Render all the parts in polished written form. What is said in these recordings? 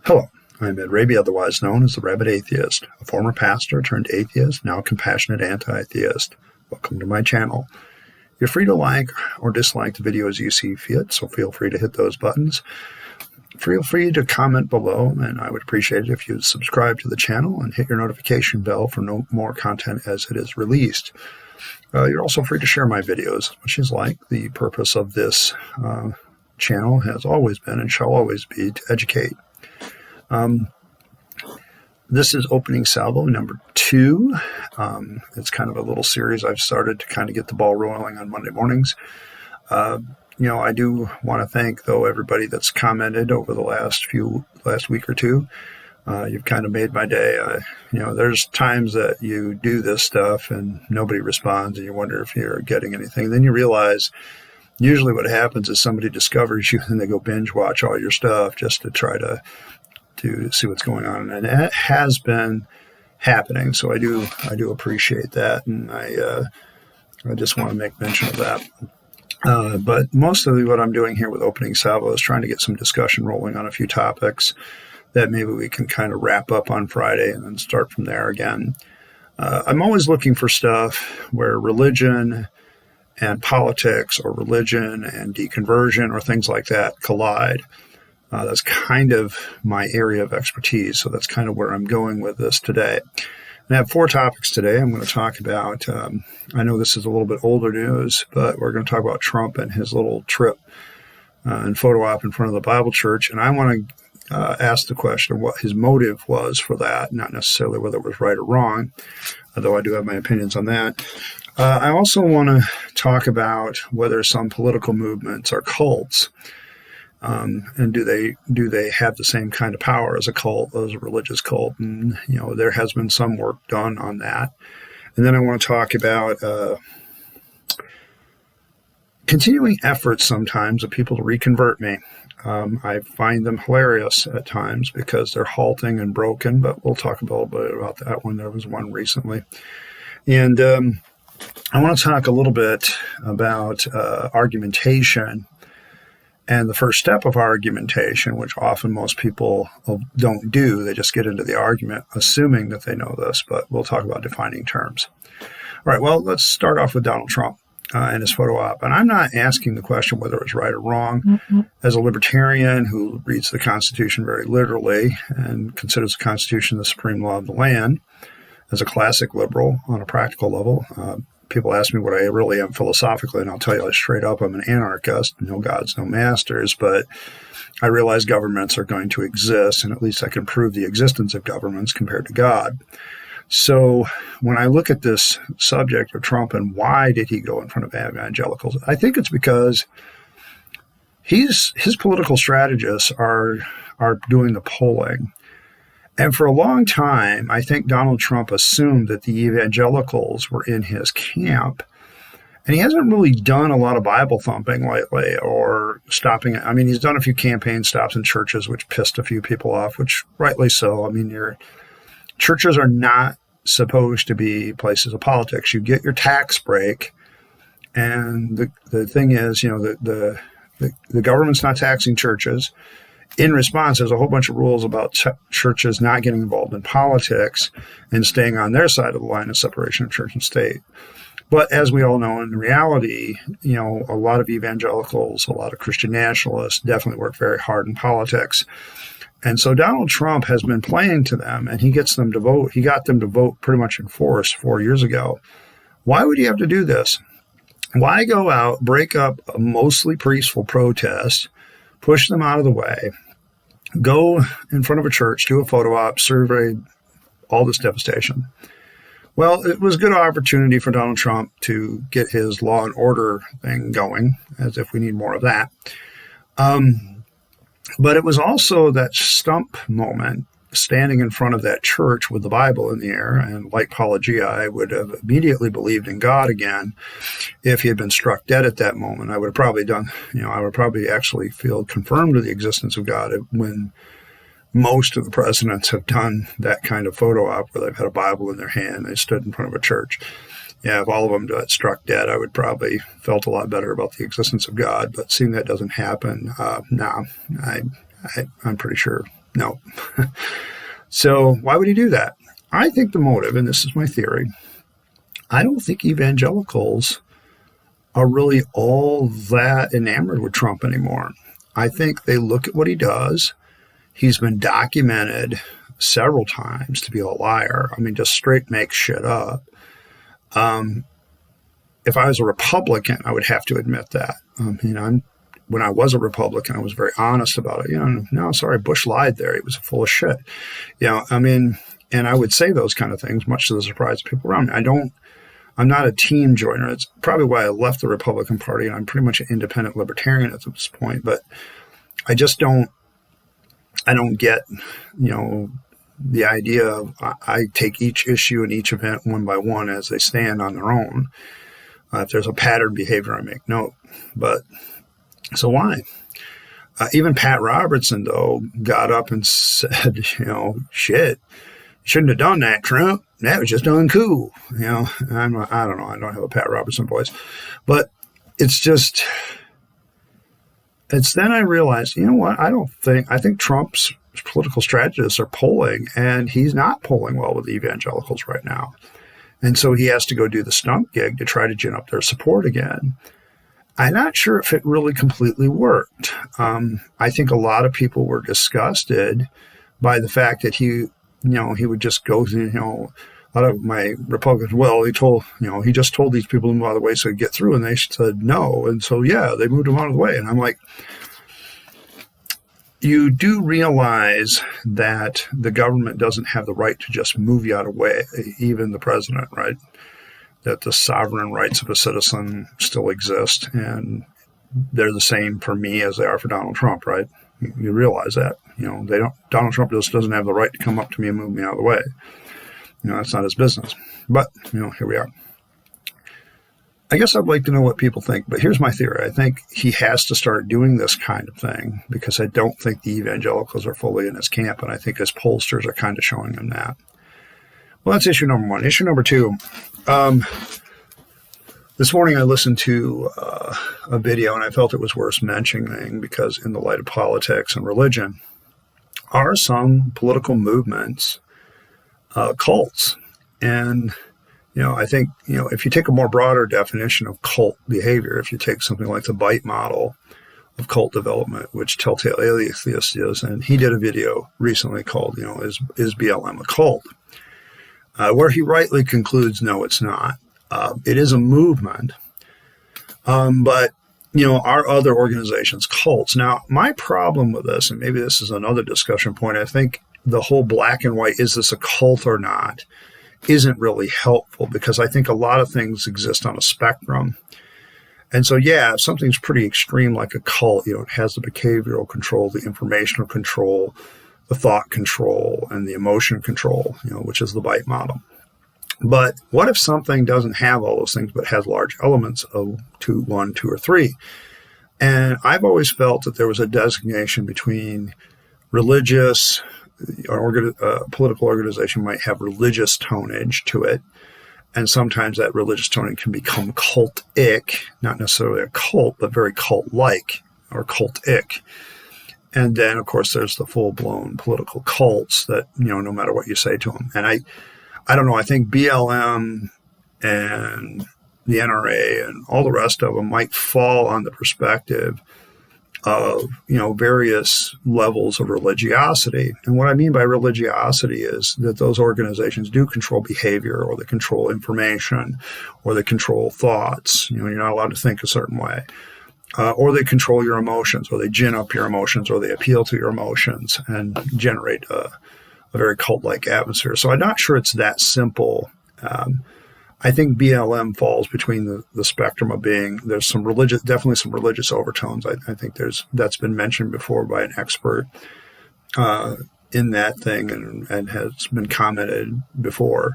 Hello, I'm Rabyd, otherwise known as the Rabyd Atheist, a former pastor turned atheist, now compassionate anti-theist. Welcome to my channel. You're free to like or dislike the video as you see fit, so feel free to hit those buttons. Feel free to comment below, and I would appreciate it if you'd subscribe to the channel and hit your notification bell for no more content as it is released. You're also free to share my videos, which is like the purpose of this channel has always been and shall always be to educate. This is Opening Salvo number 2. It's kind of a little series I've started to kind of get the ball rolling on Monday mornings. I do want to thank, though, everybody that's commented over the last week or two. You've kind of made my day. There's times that you do this stuff and nobody responds and you wonder if you're getting anything. Then you realize usually what happens is somebody discovers you and they go binge watch all your stuff just to try to see what's going on, and it has been happening. So I do appreciate that, and I just want to make mention of that. But mostly what I'm doing here with Opening Salvo is trying to get some discussion rolling on a few topics that maybe we can kind of wrap up on Friday and then start from there again. I'm always looking for stuff where religion and politics, or religion and deconversion, or things like that collide. That's kind of my area of expertise, so that's kind of where I'm going with this today. And I have 4 topics today. I'm going to talk about, I know this is a little bit older news, but we're going to talk about Trump and his little trip and photo op in front of the Bible church. And I want to ask the question of what his motive was for that, not necessarily whether it was right or wrong, although I do have my opinions on that. I also want to talk about whether some political movements are cults. And do they have the same kind of power as a cult, as a religious cult? And, there has been some work done on that. And then I want to talk about continuing efforts sometimes of people to reconvert me. I find them hilarious at times because they're halting and broken, but we'll talk a little bit about that one. There was one recently. And I want to talk a little bit about argumentation. And the first step of argumentation, which often most people don't do, they just get into the argument assuming that they know this, but we'll talk about defining terms. All right, well, let's start off with Donald Trump and his photo op. And I'm not asking the question whether it's right or wrong. Mm-hmm. As a libertarian who reads the Constitution very literally and considers the Constitution the supreme law of the land, as a classic liberal on a practical level, people ask me what I really am philosophically, and I'll tell you straight up, I'm an anarchist, no gods, no masters, but I realize governments are going to exist, and at least I can prove the existence of governments compared to God. So when I look at this subject of Trump and why did he go in front of evangelicals, I think it's because his political strategists are doing the polling. And for a long time, I think Donald Trump assumed that the evangelicals were in his camp. And he hasn't really done a lot of Bible thumping lately or stopping. I mean, he's done a few campaign stops in churches, which pissed a few people off, which rightly so. I mean, your churches are not supposed to be places of politics. You get your tax break. And the thing is, the government's not taxing churches. In response, there's a whole bunch of rules about churches not getting involved in politics and staying on their side of the line of separation of church and state. But as we all know, in reality, a lot of evangelicals, a lot of Christian nationalists definitely work very hard in politics. And so Donald Trump has been playing to them, and he gets them to vote. He got them to vote pretty much in force 4 years ago. Why would he have to do this? Why go out, break up a mostly peaceful protest, push them out of the way, go in front of a church, do a photo op, survey all this devastation? Well, it was a good opportunity for Donald Trump to get his law and order thing going, as if we need more of that. But it was also that stump moment, standing in front of that church with the Bible in the air, and like Paul G, I would have immediately believed in God again if he had been struck dead at that moment. I would have probably I would probably actually feel confirmed with the existence of God when most of the presidents have done that kind of photo op where they've had a Bible in their hand, they stood in front of a church. Yeah, if all of them got struck dead, I would probably felt a lot better about the existence of God. But seeing that doesn't happen, I'm pretty sure No. So why would he do that? I think the motive, and this is my theory, I don't think evangelicals are really all that enamored with Trump anymore. I think they look at what he does. He's been documented several times to be a liar. I mean, just straight make shit up. If I was a Republican, I would have to admit that. When I was a Republican, I was very honest about it. No, sorry, Bush lied there. He was full of shit. And I would say those kind of things, much to the surprise of people around me. I'm not a team joiner. It's probably why I left the Republican Party, and I'm pretty much an independent libertarian at this point. But I just don't get, the idea of I take each issue and each event one by one as they stand on their own. If there's a pattern behavior, I make note. But so why? Even Pat Robertson, though, got up and said, shit, you shouldn't have done that, Trump. That was just uncool. I don't know. I don't have a Pat Robertson voice. But it's then I realized, you know what? I think Trump's political strategists are polling, and he's not polling well with the evangelicals right now. And so he has to go do the stump gig to try to gin up their support again. I'm not sure if it really completely worked. I think a lot of people were disgusted by the fact that he would just go to, a lot of my Republicans, he just told these people to move out of the way so he'd get through, and they said no. And so, they moved him out of the way. And I'm like, you do realize that the government doesn't have the right to just move you out of the way, even the president, right? That the sovereign rights of a citizen still exist, and they're the same for me as they are for Donald Trump, right? You realize that, Donald Trump just doesn't have the right to come up to me and move me out of the way. That's not his business. But, here we are. I guess I'd like to know what people think, but here's my theory. I think he has to start doing this kind of thing because I don't think the evangelicals are fully in his camp, and I think his pollsters are kind of showing him that. Well, that's issue number one. Issue number two, this morning I listened to a video, and I felt it was worth mentioning because in the light of politics and religion, are some political movements cults? And I think, if you take a more broader definition of cult behavior, if you take something like the Bite model of cult development, which Telltale Atheist is, and he did a video recently called, is BLM a cult? Where he rightly concludes, no, it's not. It is a movement, but, are other organizations cults? Now, my problem with this, and maybe this is another discussion point, I think the whole black and white, is this a cult or not, isn't really helpful because I think a lot of things exist on a spectrum. And so, if something's pretty extreme like a cult, it has the behavioral control, the informational control, the thought control, and the emotion control, which is the Bite model. But what if something doesn't have all those things but has large elements of 1, 2, or 3? And I've always felt that there was a designation between religious, political organization might have religious tonnage to it, and sometimes that religious tonnage can become cultic, not necessarily a cult, but very cult-like or cultic. And then, of course, there's the full-blown political cults that, no matter what you say to them. And I don't know, I think BLM and the NRA and all the rest of them might fall on the perspective of, various levels of religiosity. And what I mean by religiosity is that those organizations do control behavior, or they control information, or they control thoughts. You're not allowed to think a certain way. Or they control your emotions, or they gin up your emotions, or they appeal to your emotions and generate a very cult-like atmosphere. So I'm not sure it's that simple. I think BLM falls between the spectrum of being, there's definitely some religious overtones. I think that's been mentioned before by an expert in that thing and has been commented before.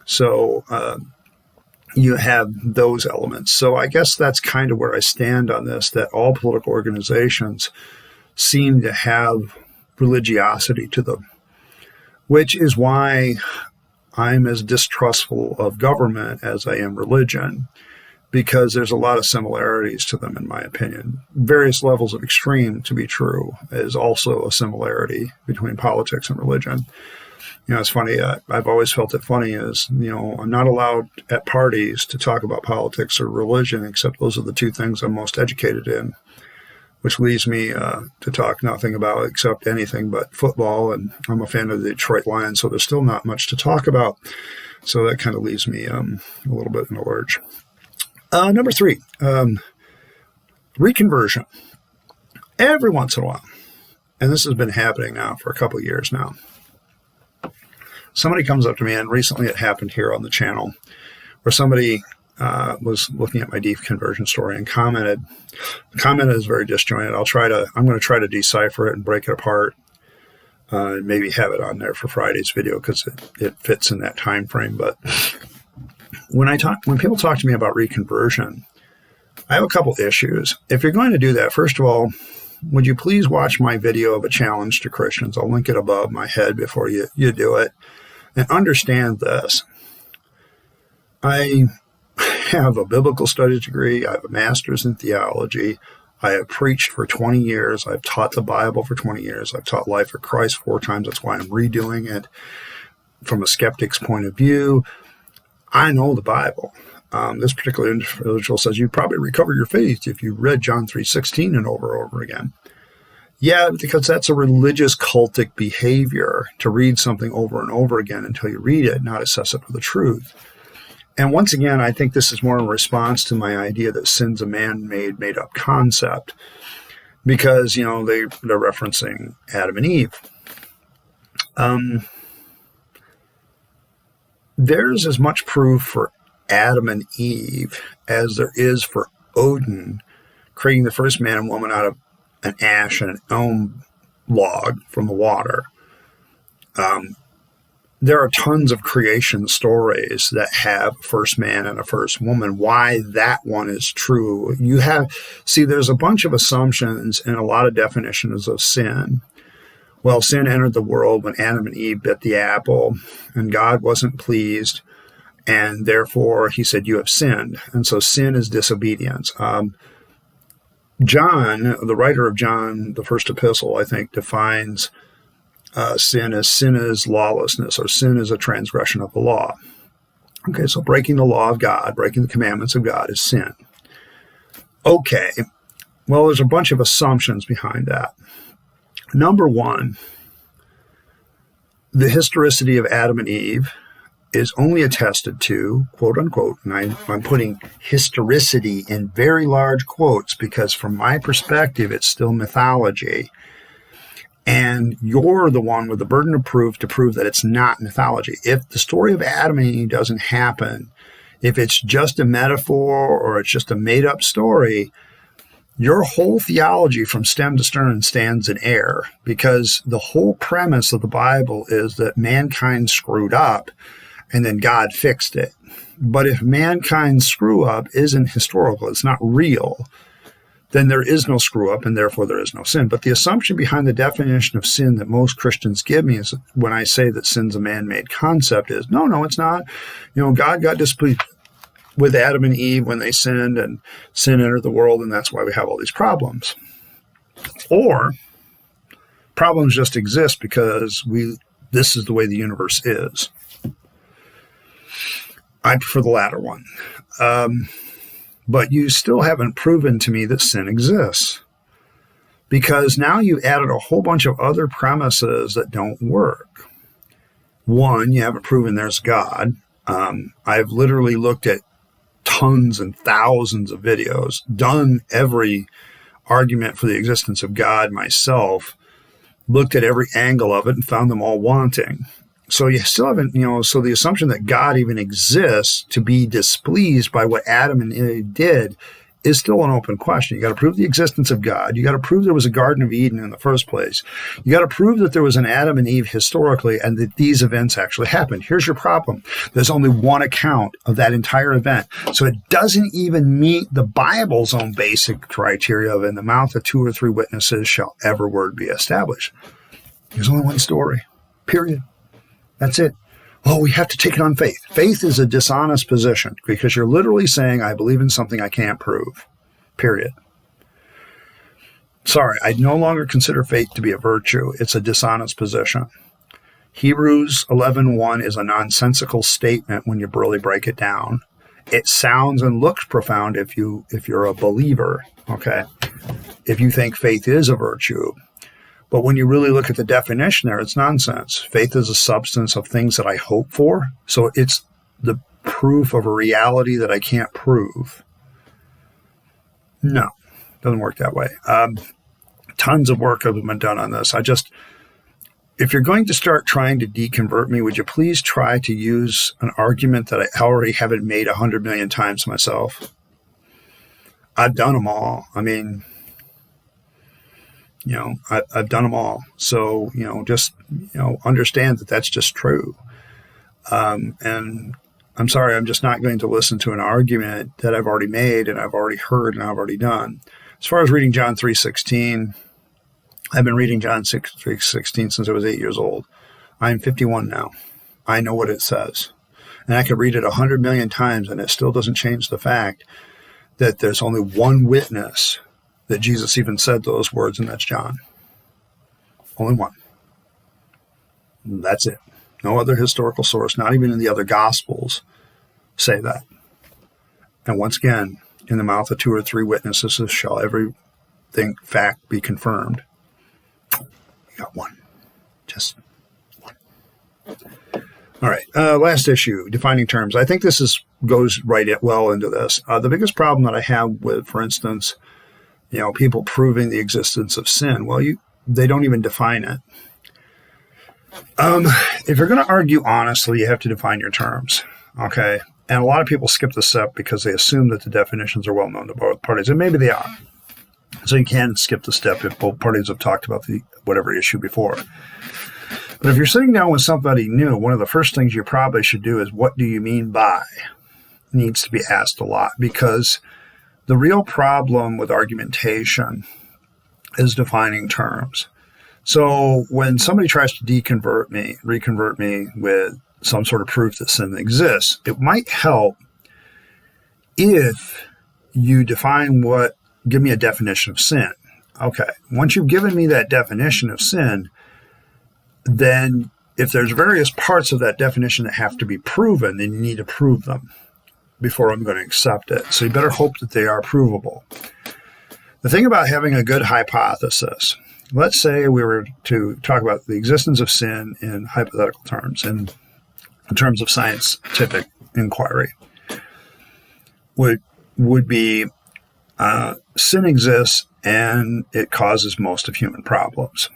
So you have those elements. So I guess that's kind of where I stand on this, that all political organizations seem to have religiosity to them, which is why I'm as distrustful of government as I am religion, because there's a lot of similarities to them, in my opinion. Various levels of extreme to be true is also a similarity between politics and religion. It's funny. I've always felt it funny is, I'm not allowed at parties to talk about politics or religion, except those are the two things I'm most educated in, which leaves me to talk nothing about except anything but football. And I'm a fan of the Detroit Lions, so there's still not much to talk about. So that kind of leaves me a little bit in a lurch. Number 3, reconversion. Every once in a while, and this has been happening now for a couple of years now, somebody comes up to me, and recently it happened here on the channel, where somebody was looking at my deconversion story and commented. The comment is very disjointed. I'm going to try to decipher it and break it apart, and maybe have it on there for Friday's video because it fits in that time frame. But when people talk to me about reconversion, I have a couple issues. If you're going to do that, first of all, would you please watch my video of a challenge to Christians? I'll link it above my head before you do it. And understand this. I have a biblical studies degree. I have a master's in theology. I have preached for 20 years. I've taught the Bible for 20 years. I've taught Life of Christ 4 times. That's why I'm redoing it from a skeptic's point of view. I know the Bible. This particular individual says you probably recover your faith if you read John 3:16 and over again. Yeah, because that's a religious cultic behavior to read something over and over again until you read it, not assess it for the truth. And once again, I think this is more in response to my idea that sin's a man-made, made-up concept, because, they're referencing Adam and Eve. There's as much proof for Adam and Eve as there is for Odin creating the first man and woman out of an ash and an elm log from the water. There are tons of creation stories that have a first man and a first woman. Why that one is true. There's a bunch of assumptions and a lot of definitions of sin. Well, sin entered the world when Adam and Eve bit the apple, and God wasn't pleased, and therefore he said, you have sinned. And so sin is disobedience. John, the writer of John, the first epistle, I think, defines sin as lawlessness, or sin is a transgression of the law. Okay, so breaking the law of God, breaking the commandments of God is sin. Okay, well, there's a bunch of assumptions behind that. Number 1, the historicity of Adam and Eve is only attested to, quote unquote, and I'm putting historicity in very large quotes because from my perspective, it's still mythology. And you're the one with the burden of proof to prove that it's not mythology. If the story of Adam and Eve doesn't happen, if it's just a metaphor or it's just a made-up story, your whole theology from stem to stern stands in error, because the whole premise of the Bible is that mankind screwed up and then God fixed it. But if mankind's screw up isn't historical, it's not real, then there is no screw up and therefore there is no sin. But the assumption behind the definition of sin that most Christians give me is when I say that sin's a man-made concept is, no, it's not. God got displeased with Adam and Eve when they sinned, and sin entered the world, and that's why we have all these problems. Or problems just exist because this is the way the universe is. I prefer the latter one. But you still haven't proven to me that sin exists, because now you've added a whole bunch of other premises that don't work. One, you haven't proven there's God. I've literally looked at tons and thousands of videos, done every argument for the existence of God myself, looked at every angle of it and found them all wanting. So you still haven't, so the assumption that God even exists to be displeased by what Adam and Eve did is still an open question. You got to prove the existence of God. You got to prove there was a Garden of Eden in the first place. You got to prove that there was an Adam and Eve historically and that these events actually happened. Here's your problem. There's only one account of that entire event. So it doesn't even meet the Bible's own basic criteria of in the mouth of 2 or 3 witnesses shall every word be established. There's only one story, period. That's it. oh, we have to take it on faith. Faith is a dishonest position because you're literally saying, I believe in something I can't prove, period. Sorry, I no longer consider faith to be a virtue. It's a dishonest position. Hebrews 11:1 is a nonsensical statement when you really break it down. It sounds and looks profound if you're a believer, okay? If you think faith is a virtue. But when you really look at the definition there, it's nonsense. Faith is a substance of things that I hope for. So it's the proof of a reality that I can't prove. No, doesn't work that way. Tons of work has been done on this. If you're going to start trying to deconvert me, would you please try to use an argument that I already haven't made 100 million times myself? I've done them all. I mean, I've done them all. So, just, understand that that's just true. And I'm sorry, I'm just not going to listen to an argument that I've already made and I've already heard and I've already done. As far as reading John 3:16, I've been reading John 3:16 since I was 8 years old. I'm 51 now. I know what it says. And I could read it 100 million times and it still doesn't change the fact that there's only one witness that Jesus even said those words, and that's John. Only one. That's it. No other historical source, not even in the other Gospels, say that. And once again, in the mouth of 2 or 3 witnesses shall everything fact be confirmed. You got one. Just one. All right. Last issue, defining terms. I think this goes well into this. The biggest problem that I have with, for instance, people proving the existence of sin. Well, they don't even define it. If you're going to argue honestly, you have to define your terms. Okay. And a lot of people skip the step because they assume that the definitions are well known to both parties, and maybe they are. So you can skip the step if both parties have talked about whatever issue before. But if you're sitting down with somebody new, one of the first things you probably should do is, what do you mean by? Needs to be asked a lot, because the real problem with argumentation is defining terms. So when somebody tries to reconvert me with some sort of proof that sin exists, it might help if you give me a definition of sin. Okay, once you've given me that definition of sin, then if there's various parts of that definition that have to be proven, then you need to prove them before I'm going to accept it. So you better hope that they are provable. The thing about having a good hypothesis, let's say we were to talk about the existence of sin in hypothetical terms, in terms of scientific inquiry, would be sin exists and it causes most of human problems.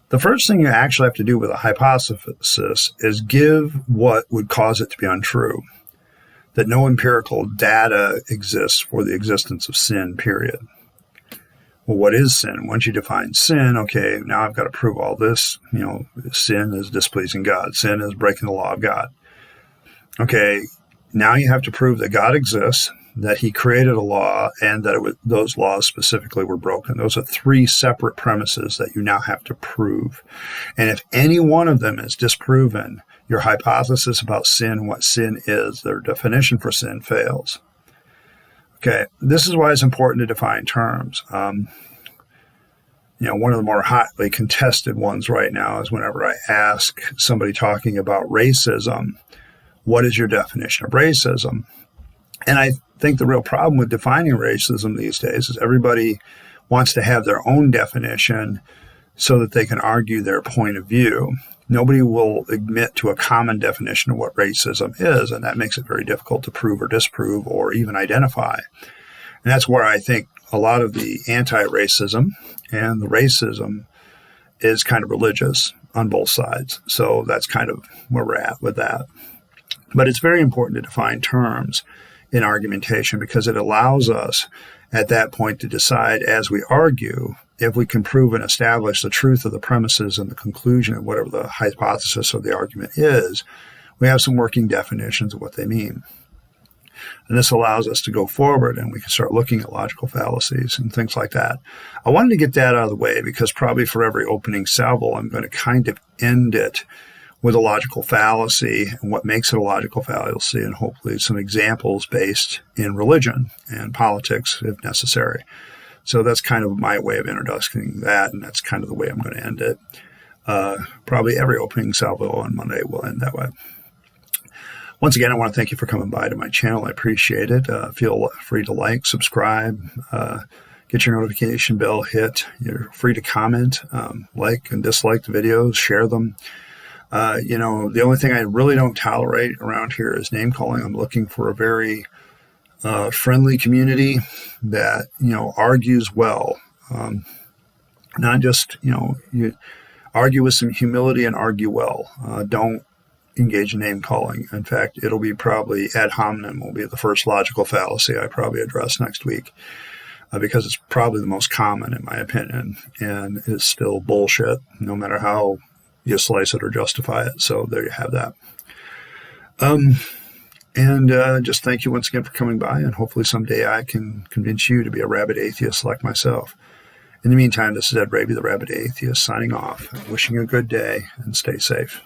The first thing you actually have to do with a hypothesis is give what would cause it to be untrue. That no empirical data exists for the existence of sin, period. Well, what is sin? Once you define sin, okay, now I've got to prove all this. Sin is displeasing God. Sin is breaking the law of God. Okay, now you have to prove that God exists, that he created a law, and that those laws specifically were broken. Those are 3 separate premises that you now have to prove. And if any one of them is disproven, your hypothesis about sin, what sin is, their definition for sin, fails. Okay, this is why it's important to define terms. One of the more hotly contested ones right now is whenever I ask somebody talking about racism, what is your definition of racism? And I think the real problem with defining racism these days is everybody wants to have their own definition so that they can argue their point of view. Nobody will admit to a common definition of what racism is, and that makes it very difficult to prove or disprove or even identify. And that's where I think a lot of the anti-racism and the racism is kind of religious on both sides. So that's kind of where we're at with that. But it's very important to define terms in argumentation because it allows us at that point to decide as we argue if we can prove and establish the truth of the premises and the conclusion of whatever the hypothesis or the argument is. We have some working definitions of what they mean. And this allows us to go forward and we can start looking at logical fallacies and things like that. I wanted to get that out of the way because probably for every opening salvo, I'm going to kind of end it with a logical fallacy and what makes it a logical fallacy, and hopefully some examples based in religion and politics if necessary. So that's kind of my way of introducing that, and that's kind of the way I'm going to end it. Probably every opening salvo on Monday will end that way. Once again, I want to thank you for coming by to my channel. I appreciate it. Feel free to like, subscribe, get your notification bell hit. You're free to comment, like and dislike the videos, share them. The only thing I really don't tolerate around here is name calling. I'm looking for a very friendly community that, argues well. Not just, you argue with some humility and argue well. Don't engage in name calling. In fact, it'll be probably ad hominem will be the first logical fallacy I probably address next week, because it's probably the most common in my opinion, and is still bullshit no matter how you slice it or justify it. So there you have that. Just thank you once again for coming by, and hopefully someday I can convince you to be a rabid atheist like myself. In the meantime, this is Ed Rabyd, the Rabid Atheist, signing off, wishing you a good day and stay safe.